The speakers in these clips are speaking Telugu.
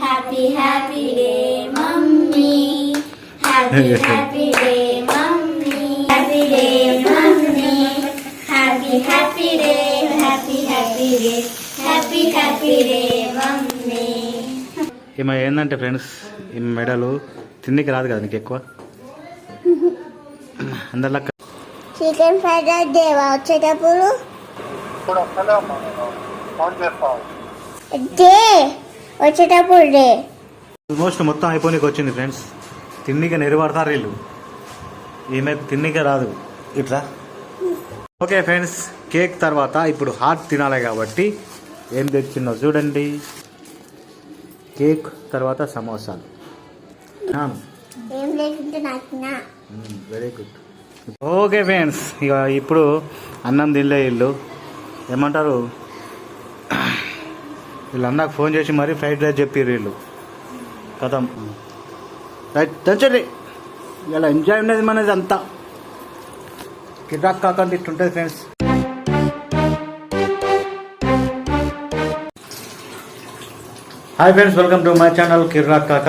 Happy happy day mummy happy happy day mummy happy day mummy happy happy day happy happy day happy happy day mummy. ఈమె ఏంటంటే ఫ్రెండ్స్, ఈ మెడలు తిండికి రాదు కదా నీకు ఎక్కువ. అందరిలా చికెన్ ఫ్రైడ్ రైస్ దేవా వచ్చేటప్పుడు డే వచ్చేటప్పుడు డే ఆల్మోస్ట్ మొత్తం అయిపోయినకి వచ్చింది ఫ్రెండ్స్. తిండికి నెరవేడతారు వీళ్ళు. ఈమె తిండికే రాదు ఇట్లా. ఓకే ఫ్రెండ్స్, కేక్ తర్వాత ఇప్పుడు హాట్ తినాలి కాబట్టి ఏం తెచ్చిందో చూడండి. కేక్ తర్వాత సమోసాలు. Very good. ఓకే ఫ్రెండ్స్, ఇక ఇప్పుడు అన్నం తినలే వీళ్ళు. ఏమంటారు, వీళ్ళు అన్నకు ఫోన్ చేసి మరీ ఫ్రైడ్ రైస్ చెప్పారు వీళ్ళు. కథం రైట్ తెచ్చండి. ఇలా ఎంజాయ్ ఉండేది మనది అంతా. కిరాక్ కాకుండా ఇట్లుంటుంది friends. Hi friends, welcome to my channel Kiraak Kaka.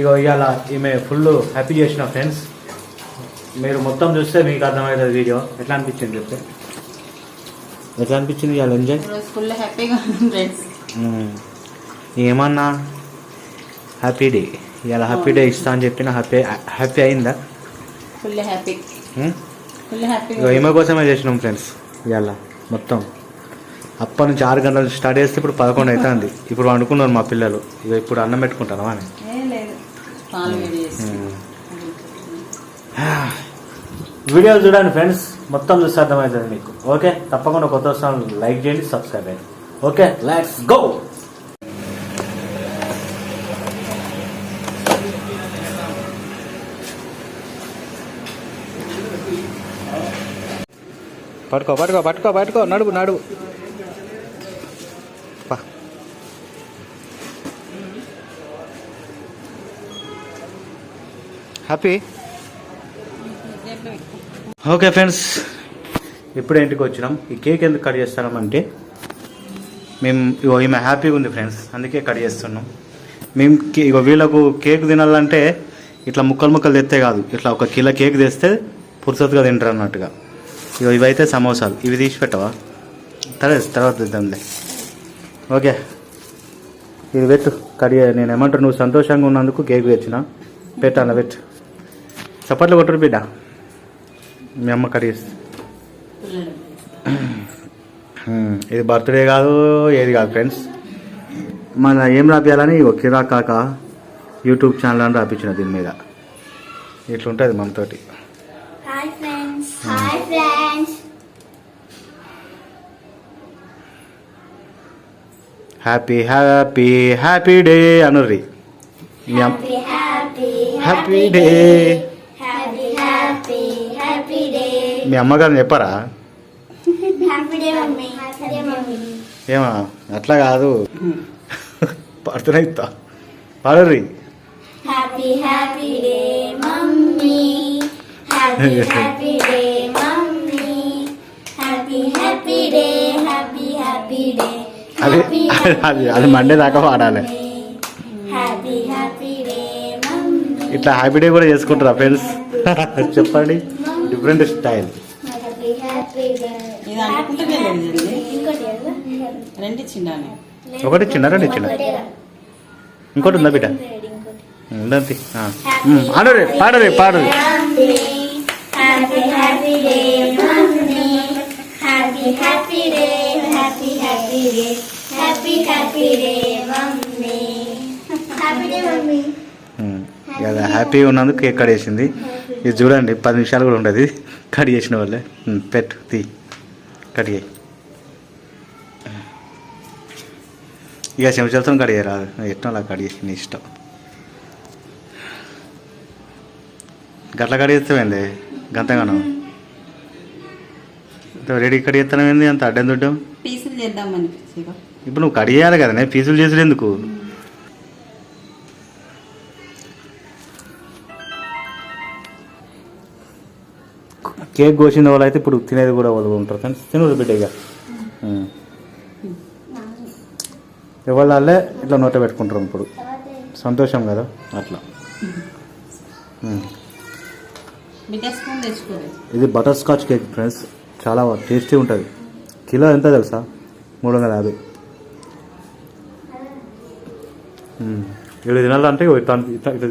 ఇగో ఇవాళ ఈమె ఫుల్ హ్యాపీ చేసిన ఫ్రెండ్స్. మీరు మొత్తం చూస్తే మీకు అర్థమవుతుంది వీడియో. ఎట్లా అనిపించింది చెప్తే, ఎట్లా అనిపించింది ఇవాళ ఎంజాయ్? ఫుల్ హ్యాపీగా ఉంది ఫ్రెండ్స్. ఏమన్నా హ్యాపీ డే, ఇవాళ హ్యాపీ డే ఇస్తా అని చెప్పిన హ్యాపీ అయిందా? Full happy, full happy. ఈమె కోసమే చేసినాం ఫ్రెండ్స్ ఇవాళ మొత్తం. అప్పటి నుంచి 6 గంటలు స్టార్ట్ చేస్తే ఇప్పుడు 11 అవుతుంది. ఇప్పుడు వండుకున్నారు మా పిల్లలు. ఇక ఇప్పుడు అన్నం పెట్టుకుంటాను అని. వీడియో చూడండి ఫ్రెండ్స్, మొత్తం చూస్తే అర్థమవుతుంది మీకు. ఓకే, తప్పకుండా కొత్త వస్తాను లైక్ చేయండి, సబ్స్క్రైబ్ చేయండి. Okay, let's go. పట్టుకో పట్టుకో పట్టుకో పట్టుకో, నడుపు నడుపు. హ్యాపీ. ఓకే ఫ్రెండ్స్, ఇప్పుడే ఇంటికి వచ్చినాం. ఈ కేక్ ఎందుకు కట్ చేస్తున్నామంటే, మేము ఇగో ఈమె హ్యాపీగా ఉంది ఫ్రెండ్స్, అందుకే కట్ చేస్తున్నాం. మేము ఇగో వీళ్ళకు కేక్ తినాలంటే ఇట్లా ముక్కలు ముక్కలు తెస్తే కాదు, ఇట్లా 1 కిలో కేక్ తెస్తే పురుసతుగా తింటారు అన్నట్టుగా. ఇగో ఇవైతే సమోసాలు. ఇవి తీసి పెట్టవా? తర్వాత తెద్దాంలే. ఓకే, ఇది పెట్టు కట్. నేను ఏమంటారు, నువ్వు సంతోషంగా ఉన్నందుకు కేక్ తెచ్చిన. పెట్టాలా? పెట్టు. చప్పట్లు కొట్టరు బిడ్డ. మీ అమ్మ కట్ చేస్తుంది. ఇది బర్త్డే కాదు, ఏది కాదు ఫ్రెండ్స్. మన ఏం రాపియాలని కిరాక్ కాక యూట్యూబ్ ఛానల్ అని రాపించిన దీని మీద. ఇట్లుంటుంది మనతోటి. Hi friends, hi friends. Happy happy happy day అనుర్రి. Happy happy happy day. Happy happy happy day. మీ అమ్మగారిని చెప్పారా? Happy day mummy, happy day mummy. ఏమా అట్లా కాదు, పడుతున్నా ఇస్తా పాడర్రి. Happy happy day mummy, happy happy day mummy, happy happy day, happy happy day. అది మండే దాకా పాడాలి. Happy happy day mummy. ఇట్లా హ్యాపీ డే కూడా చేసుకుంటారా ఫ్రెండ్స్? చెప్పండి, different style. Happy happy day. ఇది అనుకుంటే ఇంకోటి రెండు చిన్నాను. ఒకటి చిన్న, రెండు చిన్న, ఇంకోటి ఉందా బిడ్డ? ఉందంతి. ఆడరే పాడరే పాడరే. Happy happy day mummy, happy happy day, happy happy day, happy happy day mummy, happy day mummy. కదా హ్యాపీగా ఉన్నందుకు కేక్ కట్ చేసింది. ఇది చూడండి, 10 నిమిషాలు కూడా ఉండదు కట్ చేసిన వాళ్ళే. పెట్టు, తీ, కట్ చేయి. ఇక చెంచాలతో కట్ చేయరాదు, ఎట్లా అలా కట్ చేసి నీ ఇష్టం. గట్ల కట్ చేస్తామండి గంతగానం. రెడీ కట్ చేస్తాను ఏంది అంత అడ్డం దుడ్డం? పీసులు చేద్దామని. ఇప్పుడు నువ్వు కట్ చేయాలి కదా, పీసులు చేసుడు ఎందుకు? కేక్ కోసిన వాళ్ళు అయితే ఇప్పుడు తినేది కూడా వాళ్ళు ఉంటారు. కానీ తినడు బిడ్డ. ఇక ఎవళ్ళే ఇట్లా నోట పెట్టుకుంటారు ఇప్పుడు సంతోషం కదా అట్లా. బిడ్డ స్పూన్ తెచ్చుకోలేదు. ఇది బటర్ స్కాచ్ కేక్ ఫ్రెండ్స్, చాలా టేస్టీ ఉంటుంది. కిలో ఎంత తెలుసా? 350. ఇక్కడ తినాలంటే ఇట్లా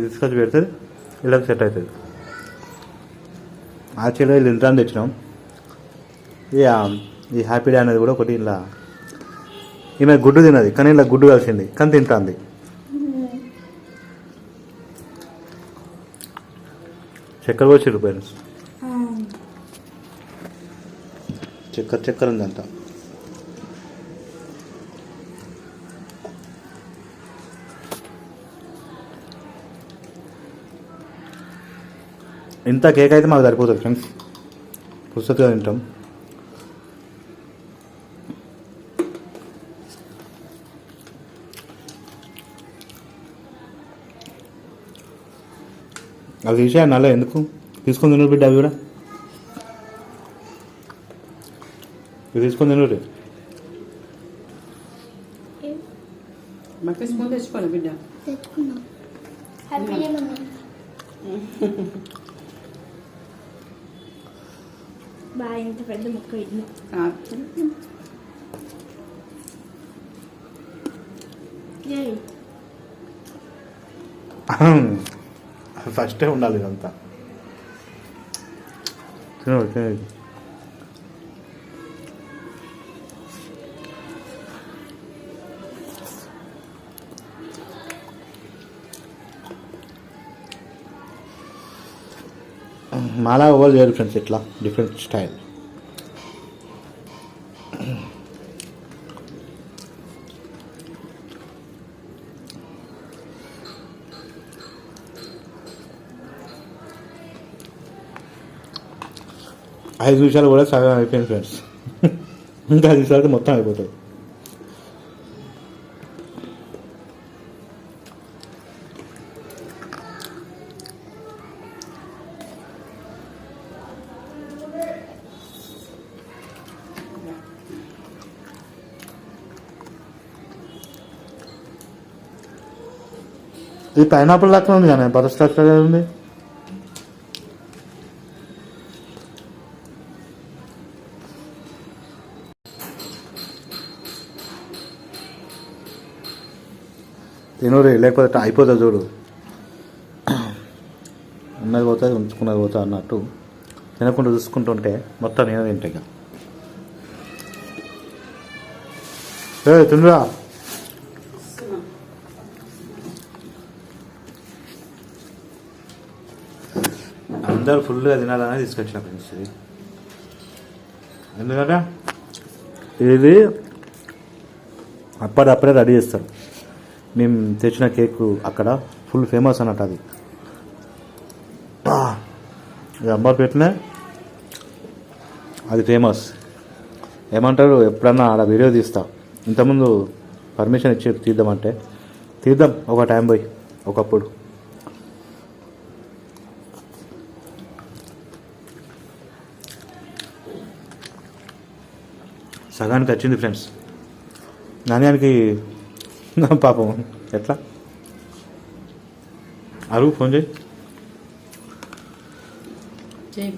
తీసుకొచ్చి పెడితే వీళ్ళకి సెట్ అవుతుంది. యాక్చువల్గా వీళ్ళు ఇంత తెచ్చినాం. ఈ హ్యాపీ డే అనేది కూడా ఒకటి ఇలా ఈమె గుడ్డు తినది, కానీ ఇలా గుడ్డు కలిసింది కానీ తింటుంది. చక్కెర వచ్చిర్రు పేరెంట్స్, చక్కెర ఉంది అంతా. ఇంత కేక్ అయితే మాకు సరిపోతుంది ఫ్రెండ్స్, పుస్తకంగా తింటాం. అది తీసేయాలి నల్ల, ఎందుకు తీసుకొని తినరు బిడ్డ? అవి కూడా ఇవి తీసుకొని తినరు. మట్టి స్పూన్ తెచ్చుకోవాలి బిడ్డ. తెచ్చుకున్నాం. Happy day mummy. బాగా ఇంత పెద్ద ముక్క ఇడ్లు. ఫస్టే ఉండాలి ఇదంతా. తినరు తినదు. మాలా వాళ్ళు చేయరు ఫ్రెండ్స్, ఇట్లా డిఫరెంట్ స్టైల్. ఐదు నిమిషాలు కూడా సగం అయిపోయింది ఫ్రెండ్స్, ఇంకా 5 నిమిషాలకి మొత్తం అయిపోతుంది. ఇది పైనాపిల్ లాగా ఉంది కానీ బటర్ స్కాచ్ ఉంది. తినూరి, లేకపోతే అయిపోతుంది చూడు. ఉన్నది పోతుంది ఉంచుకున్నది పోతుంది అన్నట్టు తినకుండా చూసుకుంటుంటే మొత్తం నేను తింటా. ఇక తినరా, అందరు ఫుల్గా తినాలని తీసుకొచ్చిన ఫ్రెండ్స్. ఇది ఎందుకంటే ఇది అప్పుడే రెడీ చేస్తారు. మేము తెచ్చిన కేక్ అక్కడ ఫుల్ ఫేమస్ అన్నట్టు. అది అంబర్పేటనే అది ఫేమస్. ఏమంటారు, ఎప్పుడన్నా ఆడ వీడియో తీస్తా. ఇంతకుముందు పర్మిషన్ ఇచ్చి తీద్దామంటే తీద్దాం ఒక టైం పోయి ఒకప్పుడు. సగానికి వచ్చింది ఫ్రెండ్స్. నాణ్యానికి పాపం ఎట్లా అరుగు, ఫోన్ చేయి. కేక్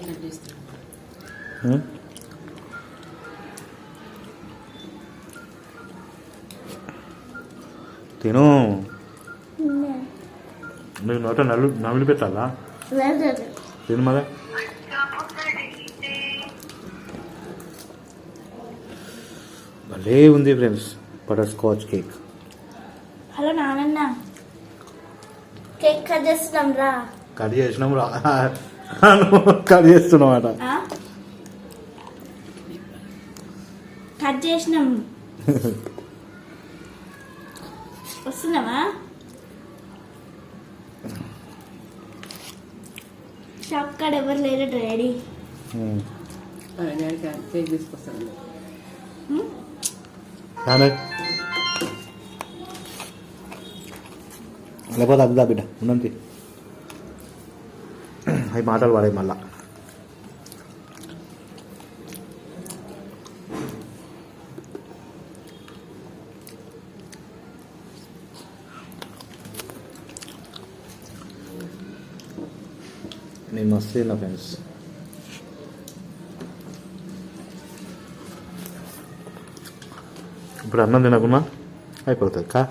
కట్ చేస్తాను. తిను, మీరు నోట నమిలి పెట్టాలా? తిను మళ్ళీ. భలే ఉంది friends butter scotch cake. Hello నాన్న, కేక్ కట్ చేస్తున్నాం రా. కట్ చేసినాం రా, కట్ చేస్తున్నాం అట. కట్ చేసినాం. వస్తున్నావా? షాప్ కాడ ఎవరు లేరు డాడీ. కేక్ తీసుకొస్తాను. లేకపోతే అద్దా బిడ్డ ఉన్నంతి అవి మాటలు పడాయి మళ్ళా. నేను మస్తు తిన్నా ఫ్రెండ్స్. ఇప్పుడు అన్నం తినకున్నా అయిపోతుంది కా.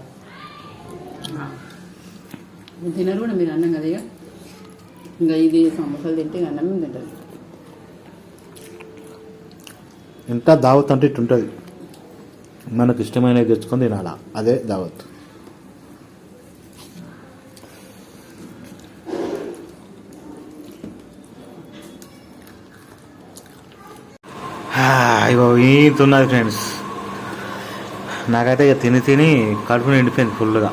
తినరు కూడా మీరు అన్నం కదా. ఇంకా ఇది సమోసాలు తింటే అన్నం తింటారు. ఎంత దావత్ అంటే ఇటు ఉంటుంది. మనకు ఇష్టమైనవి తెచ్చుకొని తినాలా, అదే దావత్. ఇగో ఈతున్నది ఫ్రెండ్స్. నాకైతే ఇక తిని తిని కడుపు నిండిపోయింది ఫుల్గా.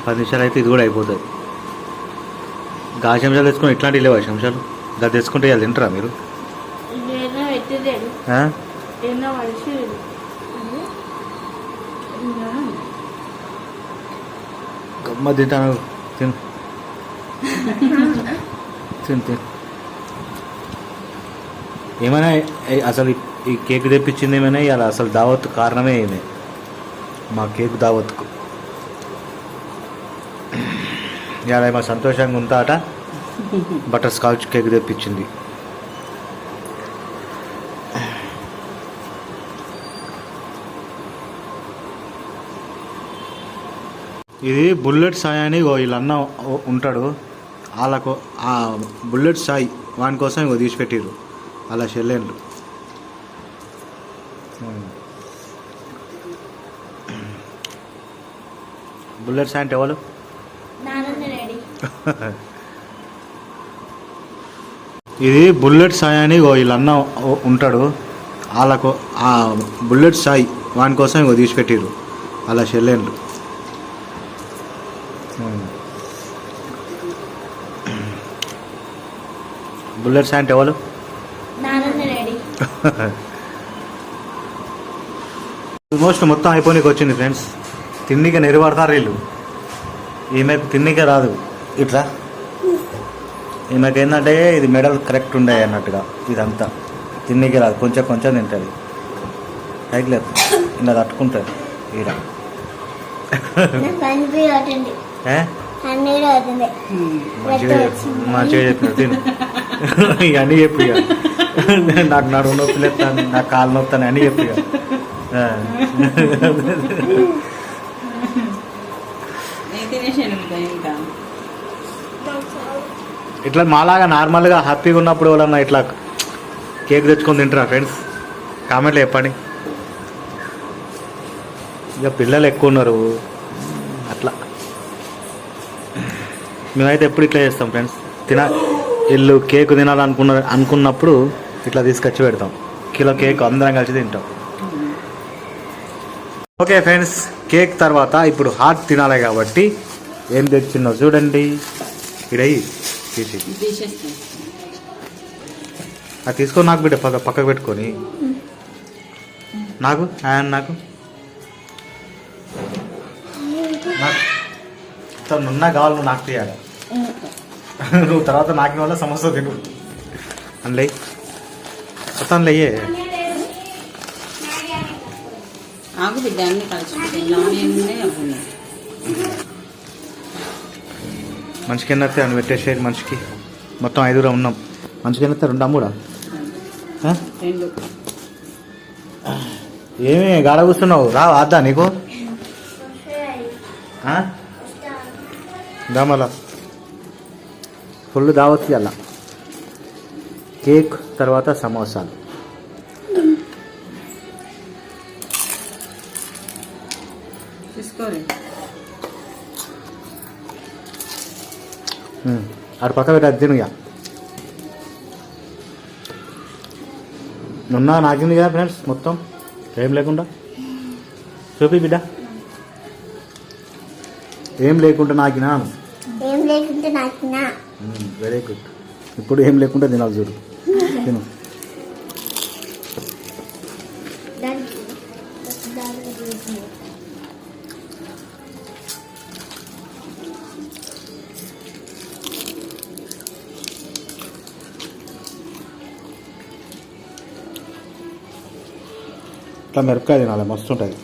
10 నిమిషాలు అయితే ఇది కూడా అయిపోతుంది. గా చెంచాలు తెచ్చుకొని ఇట్లాంటివి లేవా చెంచాలు? గా తెచ్చుకుంటే ఇవాళ తింటారా మీరు? ఆ? గమ్మ తింటాను. తిను తిను తిను. ఏమైనా అసలు ఈ కేక్ తెప్పించింది ఏమైనా ఇవాళ అసలు దావత్ కారణమే ఏమే మా కేక్ దావత్కు. ఇవాళ మా సంతోషంగా ఉంటాట బటర్ స్కాచ్ కేక్ తెప్పించింది. ఇది బుల్లెట్ సాయి అని వీళ్ళన్న ఉంటాడు. వాళ్ళకు ఆ బుల్లెట్ సాయి వాని కోసం ఇగో తీసిపెట్టిర్రు అలా చెల్లెండ్లు. బుల్లెట్ సాయి అంటే ఎవరు? ఇది బుల్లెట్ సాయి అని వీళ్ళన్న ఉంటాడు. వాళ్ళకు ఆ బుల్లెట్ సాయి వాని కోసం ఇగో తీసిపెట్టిర్రు అలా చెల్లెండ్లు. బుల్లెట్ సాయి అంటే ఎవరు? ఆల్మోస్ట్ మొత్తం అయిపోయినకి వచ్చింది ఫ్రెండ్స్. తిన్నిక నెరపడతారు వీళ్ళు. ఈమెకు తిన్నికే రాదు. ఇట్లా ఈమెకు ఏంటంటే ఇది మెడల్ కరెక్ట్ ఉండే అన్నట్టుగా ఇదంతా తిన్నికే రాదు. కొంచెం కొంచెం తింటుంది. పైకి లేదు ఇలా తట్టుకుంటుంది. ఈడ మంచిగా చెప్పిన తిను. ఇవన్నీ చెప్పు ఇక. నాకు నడుము నొప్పి లేస్తాను, నాకు కాలు నొప్పుతాను అని చెప్పు ఇక. ఇట్లా మాలాగా నార్మల్గా హ్యాపీగా ఉన్నప్పుడు ఎవరన్నా ఇట్లా కేక్ తెచ్చుకొని తింటారా ఫ్రెండ్స్? కామెంట్లో చెప్పండి. ఇక పిల్లలు ఎక్కువ ఉన్నారు అట్లా. మేమైతే ఎప్పుడు ఇట్లా చేస్తాం ఫ్రెండ్స్. ఇల్లు కేక్ అనుకున్నప్పుడు ఇట్లా తీసుకొచ్చి పెడతాం. కిలో కేక్ అందరం కలిసి తింటాం. ఓకే ఫ్రెండ్స్, కేక్ తర్వాత ఇప్పుడు హాట్ తినాలి కాబట్టి ఏం తెచ్చిన్నావు చూడండి. ఇడయి తీసి అది తీసుకొని నాకు బిడ్డ పక్కకు పెట్టుకొని నాకు నాకు నున్నా కావాలి. నువ్వు నాకు తీయాలి. నువ్వు తర్వాత నాకిన వల్ల సమస్య తిను. అందులో మొత్తం అయ్యే ఆకు బిడ్డ అన్ని కలిసి మనిషికి ఎన్నత్తే అని పెట్టేసేది. మనిషికి మొత్తం 5 ఉన్నాం. మనిషికి ఎన్నత్తే 2 అమ్ముడా? ఏమి గాడ కూర్చున్నావు? రా వద్దా నీకు? దామలా ఫుల్ దావత్ అలా. కేక్ తర్వాత సమోసాలు. తీసుకోరు అటు పక్క పెట్టి అది తినుగా. నున్నా నాకింది కదా ఫ్రెండ్స్ మొత్తం ఏం లేకుండా. చూపి బిడ్డ ఏం లేకుండా నాకినా. Very good. ఇప్పుడు ఏం లేకుండా తినాలి చూడు. తిను. ఇట్లా మిరపకాయ తినాలి, మస్తు ఉంటుంది.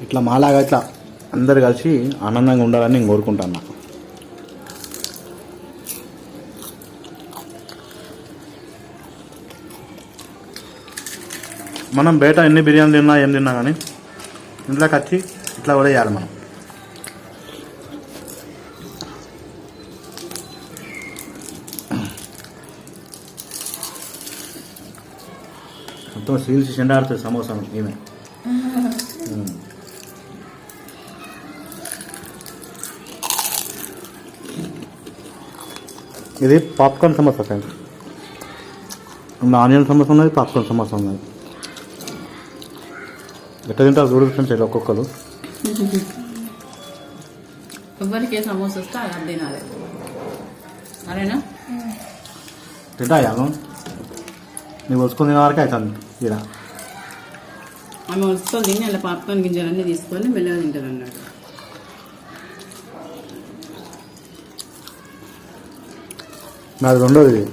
ఇట్లా మాలాగా ఇట్లా అందరు కలిసి ఆనందంగా ఉండాలని నేను కోరుకుంటాను. మనం బయట ఎన్ని బిర్యానీ తిన్నా ఏం తిన్నా కానీ ఇంట్లోకి వచ్చి ఇట్లా కూడా చేయాలి మనం. మొత్తం సీల్స్ చెండాడుతుంది సమోసా ఈమె. ఇది popcorn samosa friends. Onion samosa ఉన్నది, పాప్కార్న్ సమోసా ఉన్నది. ఎట్లా తింటారు చూడు ఫ్రెండ్స్ ఇలా ఒక్కొక్కరు. ఎవరికి ఏ సమోసా వస్తే అది తినాలి. అరేనా తింటాయా నీకు వచ్చుకుని తిన వరకు అవుతుంది. ఇలా ఆమె వస్తుంది తిని అలా పాప్కార్న్ గింజలన్నీ తీసుకొని మెల్లగా తింటారు అన్నాడు. నాది రెండోది. ఇది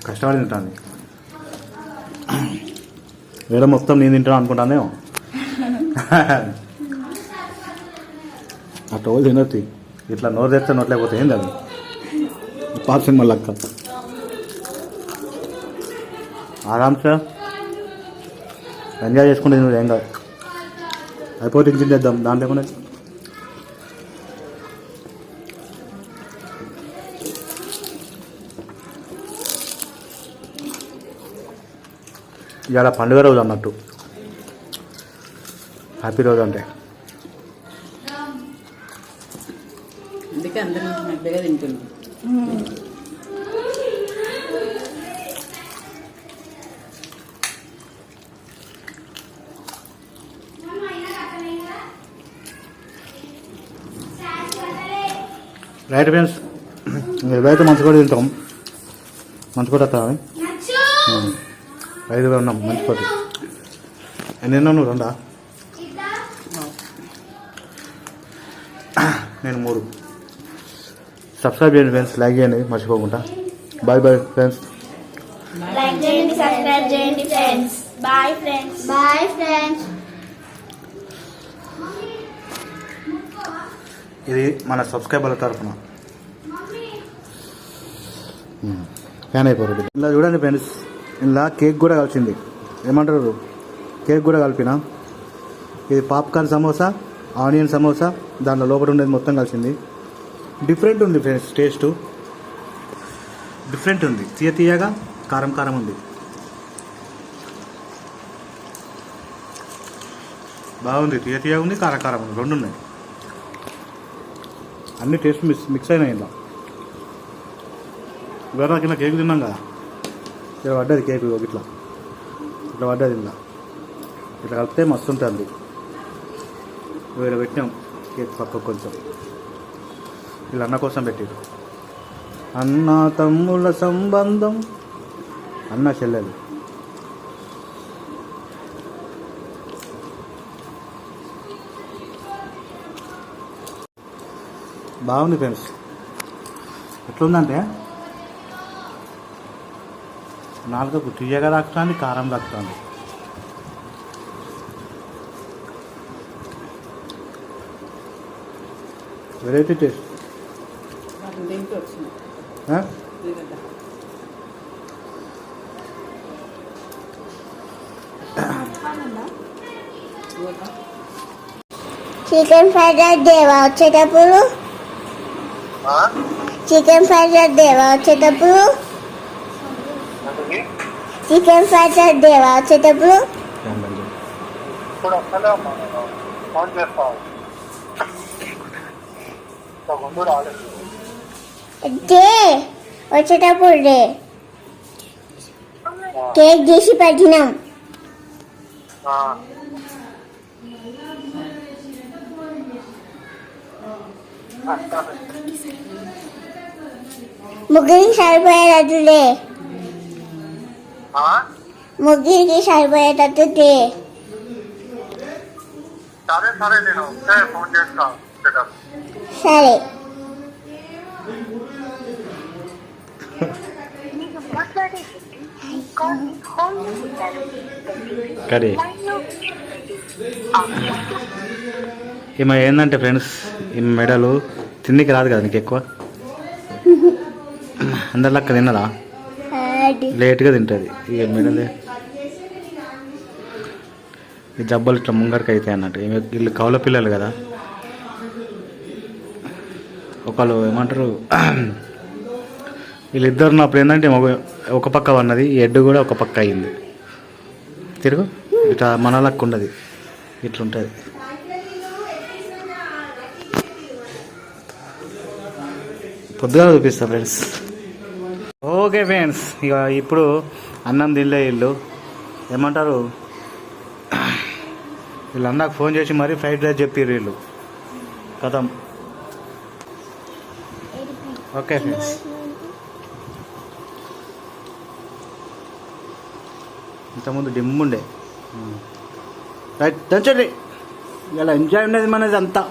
కష్టపడి తింటాను. వేరే మొత్తం నేను తింటాను అనుకుంటానేమో. ఆ టోల్ తినొద్దు. ఇట్లా నోరు తెస్తే నోట్లేకపోతే ఏంది అది పాప సినిమా లక్క. ఆరామ్సా ఎంజాయ్ చేసుకుంటే నువ్వు ఏం కాదు. అయిపోతే ఇంజిన్ చేద్దాం దాంట్లో కూడా. ఇవాళ పండుగ రోజు అన్నట్టు. హ్యాపీ రోజు అంటే అందుకే అందరూ హ్యాపీగా తింటున్నాం. రైట్ ఫ్రెండ్స్, ఇవైతే మంచి కూడా తింటాం. మంచి కూడా వస్తామని 5గా ఉన్నాం. మంచి కోటి ఎన్ని తిన్నావు నువ్వు? 2? నేను 3. సబ్స్క్రైబ్ చేయండి ఫ్రెండ్స్, లైక్ చేయండి మర్చిపోకుండా. Bye bye friends. లైక్ చేయండి, సబ్స్క్రైబ్ చేయండి friends. Bye friends. Bye friends. ఇది మన సబ్స్క్రైబర్ల తరఫున ఫ్యాన్ అయిపోరు. ఇలా చూడండి ఫ్రెండ్స్, ఇలా కేక్ కూడా కలిసింది. ఏమంటారు, కేక్ కూడా కలిపిన. ఇది పాప్కార్న్ సమోసా, ఆనియన్ సమోసా, దాంట్లో లోపల ఉండేది మొత్తం కలిసింది. డిఫరెంట్ ఉంది ఫ్రెండ్స్, టేస్ట్ డిఫరెంట్ ఉంది. తీయగా కారం కారం ఉంది. బాగుంది. తీయగా ఉంది, కారం కారం ఉంది, 2 ఉన్నాయి. అన్ని టేస్ట్ మిక్స్ అయినాయి. ఇలా వేరే కింద కేక్ తిన్నాం కదా, ఇలా పడ్డది కేక్. ఇట్లా ఇట్లా పడ్డది. ఇలా ఇట్లా కలిపితే మస్తు ఉంటుంది. వేరే పెట్టినాం కేక్ పక్క కొంచెం. ఇలా అన్న కోసం పెట్టారు. అన్న తమ్ముళ్ళ సంబంధం, అన్న చెల్లెలు. బాగుంది ఫ్రెండ్స్. ఎట్లుందంటే నాలుగకు తీయగా తాకుతుంది, కారం తాకుతుంది. Variety taste. దీంట్లో వచ్చింది చికెన్ ఫ్రైడ్ రైస్ దేవా వచ్చేటప్పుడు. చికెన్ ఫ్రైడ్ రైస్ దేవా వచ్చేటప్పుడు. చికెన్ ఫ్రైడ్ రైస్ దేవా వచ్చేటప్పుడు. డే వచ్చేటప్పుడు డే కేక్ చేసి పెట్టినాం. ముగ్గురికి సరిపోయేటట్టు డే. ముగ్గురికి సరిపోయేటట్టు డే. సరే సరే, నేను ఫోన్ చేస్తాను. సరే. కర్రీ ఈమె ఏంటంటే ఫ్రెండ్స్ ఈ మెడలు తిండికి రాదు కదా నీకు ఎక్కువ అందరిలక్క తిన్నదా లేట్గా తింటుంది ఇక మెడలే ఈ జబ్బలు ఇట్లా ముంగరికి అవుతాయి అన్నట్టు వీళ్ళు కౌల పిల్లలు కదా ఒకళ్ళు ఏమంటారు వీళ్ళిద్దరు ఉన్నప్పుడు ఏంటంటే ఒక పక్క ఉన్నది ఈ హెడ్ కూడా ఒక పక్క అయింది తిరుగు ఇట్లా మన లెక్క ఉండదు ఇట్లుంటుంది పొద్దుగా చూపిస్తా ఫ్రెండ్స్. ఓకే ఫ్రెండ్స్, ఇక ఇప్పుడు అన్నం తినలే వీళ్ళు ఏమంటారు వీళ్ళు అన్నకు ఫోన్ చేసి మరీ ఫ్రైడ్ రైస్ చెప్పారు వీళ్ళు కథం. ఓకే ఫ్రెండ్స్, ఇంతకుముందు డిమ్ ఉండే రైట్ దంచండి. ఇలా ఎంజాయ్ ఉండేది మనది అంతా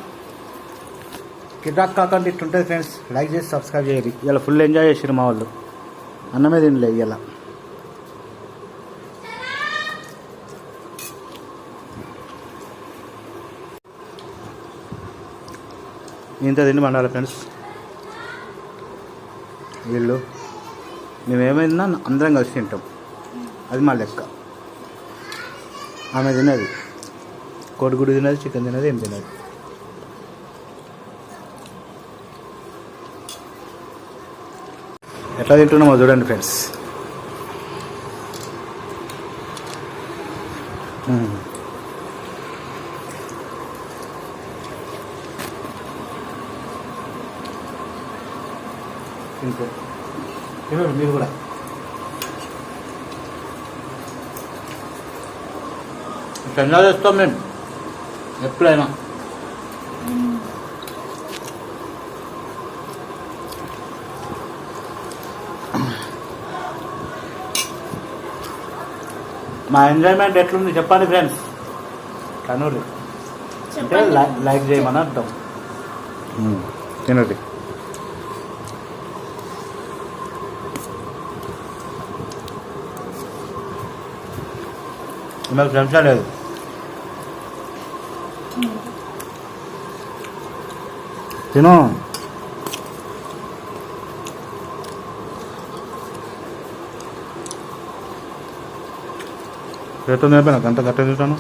కిరాక్ కాకుండా ఇట్లుంటుంది ఫ్రెండ్స్. లైక్ చేసి సబ్స్క్రైబ్ చేయాలి. ఇలా ఫుల్ ఎంజాయ్ చేసారు మా వాళ్ళు. అన్నమే తినలే ఇలా. ఇంత తిండి మండాలి ఫ్రెండ్స్. వీళ్ళు మేమేమైందా అందరం కలిసి తింటాం, అది మా లెక్క. ఆమె తినది కోడిగుడ్డు తినది, చికెన్ తినది, ఏం తినది. ఎట్లా తింటున్నామో చూడండి ఫ్రెండ్స్. తినండి మీరు కూడా. ఎంజాయ్ చేస్తాం మేము ఎప్పుడైనా. మా ఎంజాయ్మెంట్ ఎట్లుంది చెప్పండి ఫ్రెండ్స్. కనూరి అంటే లైక్ చేయమని అర్థం. తినండి. మాకు ఫ్రెండ్స్ లేదు. తిను. చేతో నేర్పినా గంట గట్ట చూసాను.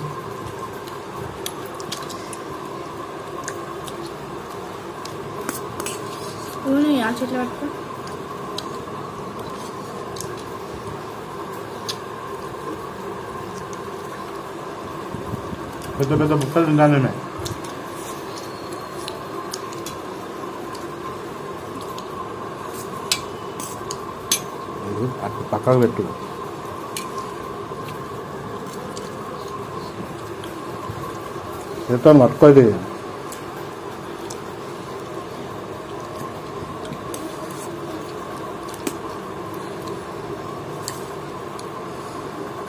చెట్లు పట్టుకో. పెద్ద పెద్ద బుక్కలు తింటాను మేమే. అటు పక్కకు పెట్టు. చెప్తాను పట్టుకోది.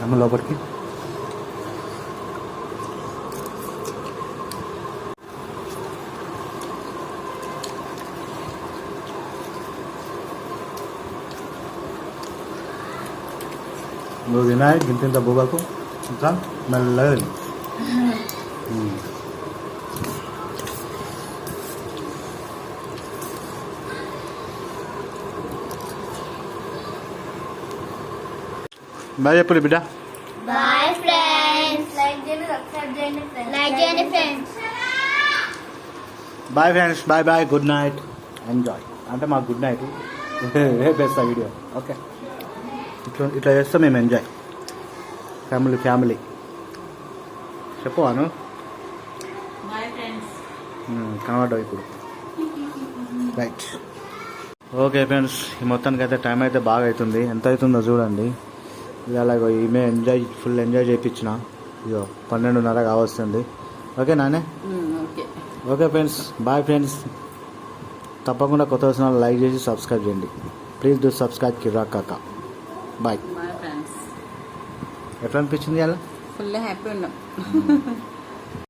అమ్మ లోపలికి. నువ్వు తినాయి గింత బొగకు ఇంకా మెల్లగా తిని. బాయ్ చెప్పండి బిడ్డ. Bye friends. లైక్ చేయండి, సబ్స్క్రైబ్ చేయండి ఫ్రెండ్స్. లైక్ చేయండి friends. Bye friends. Bye bye. Good night. Enjoy అంటే మాకు గుడ్ నైట్. రేపు వేస్తా వీడియో. ఓకే, ఇట్లా చేస్తాం మేము ఎంజాయ్. ఫ్యామిలీ చెప్పు అను. కనబడ్డావు ఇప్పుడు. రైట్. ఓకే ఫ్రెండ్స్, ఈ మొత్తానికి అయితే టైం అయితే బాగా అవుతుంది. ఎంత అవుతుందో చూడండి. ఇలా ఈమె ఫుల్ ఎంజాయ్ చేయించిన. ఇగో 12:30 కావస్తుంది. ఓకే నానే. Okay friends, bye friends. తప్పకుండా కొత్త వచ్చిన లైక్ చేసి సబ్స్క్రైబ్ చేయండి. ప్లీజ్ డూ సబ్స్క్రైబ్ కిరాక్ కాక. బాయ్. Bye friends. ఎట్లా అనిపించింది అలా? ఫుల్ హ్యాపీ ఉన్నాం.